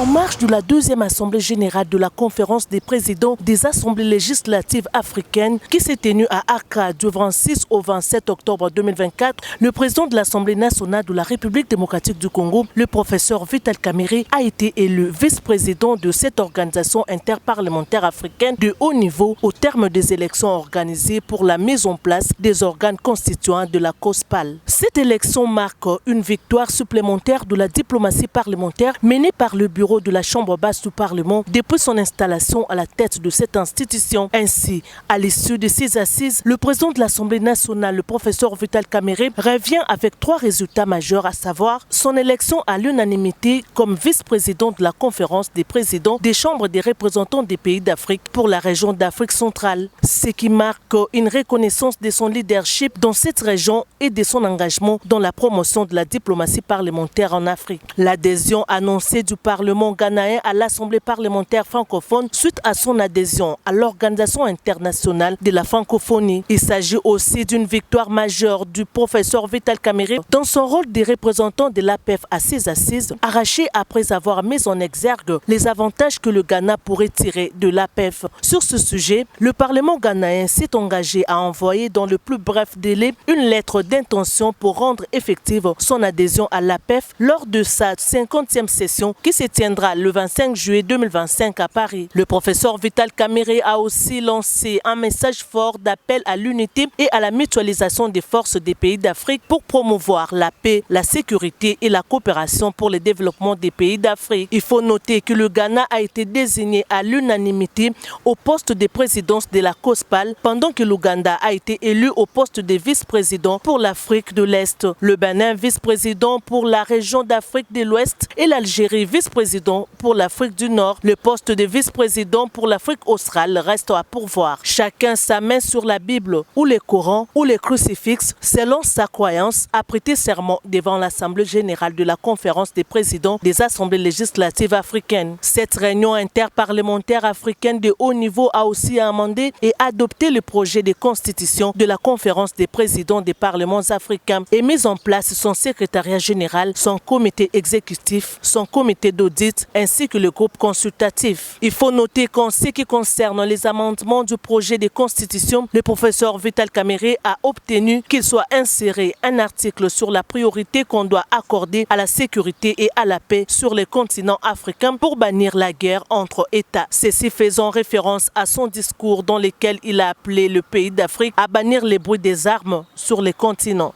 En marge de la deuxième assemblée générale de la conférence des présidents des assemblées législatives africaines qui s'est tenue à Accra du 26 au 27 octobre 2024, le président de l'Assemblée nationale de la République démocratique du Congo, le professeur Vital Kamerhe, a été élu vice-président de cette organisation interparlementaire africaine de haut niveau au terme des élections organisées pour la mise en place des organes constituants de la COSPAL. Cette élection marque une victoire supplémentaire de la diplomatie parlementaire menée par le bureau de la Chambre basse du Parlement depuis son installation à la tête de cette institution. Ainsi, à l'issue de ces assises, le président de l'Assemblée nationale, le professeur Vital Kamerhe, revient avec 3 résultats majeurs, à savoir son élection à l'unanimité comme vice-président de la conférence des présidents des chambres des représentants des pays d'Afrique pour la région d'Afrique centrale, ce qui marque une reconnaissance de son leadership dans cette région et de son engagement dans la promotion de la diplomatie parlementaire en Afrique. L'adhésion annoncée du Parlement ghanéen à l'Assemblée parlementaire francophone suite à son adhésion à l'Organisation internationale de la francophonie. Il s'agit aussi d'une victoire majeure du professeur Vital Kamerhe dans son rôle de représentant de l'APF à ces assises, arraché après avoir mis en exergue les avantages que le Ghana pourrait tirer de l'APF. Sur ce sujet, le Parlement ghanéen s'est engagé à envoyer dans le plus bref délai une lettre d'intention pour rendre effective son adhésion à l'APF lors de sa 50e session qui se tiendra le 25 juillet 2025 à Paris. Le professeur Vital Kamerhe a aussi lancé un message fort d'appel à l'unité et à la mutualisation des forces des pays d'Afrique pour promouvoir la paix, la sécurité et la coopération pour le développement des pays d'Afrique. Il faut noter que le Ghana a été désigné à l'unanimité au poste de présidence de la COSPAL, pendant que l'Ouganda a été élu au poste de vice-président pour l'Afrique de l'Est, le Bénin vice-président pour la région d'Afrique de l'Ouest et l'Algérie vice-président pour l'Afrique du Nord. Le poste de vice-président pour l'Afrique australe reste à pourvoir. Chacun sa main sur la Bible ou le Coran ou le crucifix selon sa croyance a prêté serment devant l'Assemblée générale de la conférence des présidents des assemblées législatives africaines. Cette réunion interparlementaire africaine de haut niveau a aussi amendé et adopté le projet de constitution de la conférence des présidents des parlements africains et mis en place son secrétariat général, son comité exécutif, son comité d'audit ainsi que le groupe consultatif. Il faut noter qu'en ce qui concerne les amendements du projet de constitution, le professeur Vital Kamerhe a obtenu qu'il soit inséré un article sur la priorité qu'on doit accorder à la sécurité et à la paix sur le continent africain pour bannir la guerre entre États. Ceci faisant référence à son discours dans lequel il a appelé le pays d'Afrique à bannir les bruits des armes sur le continent.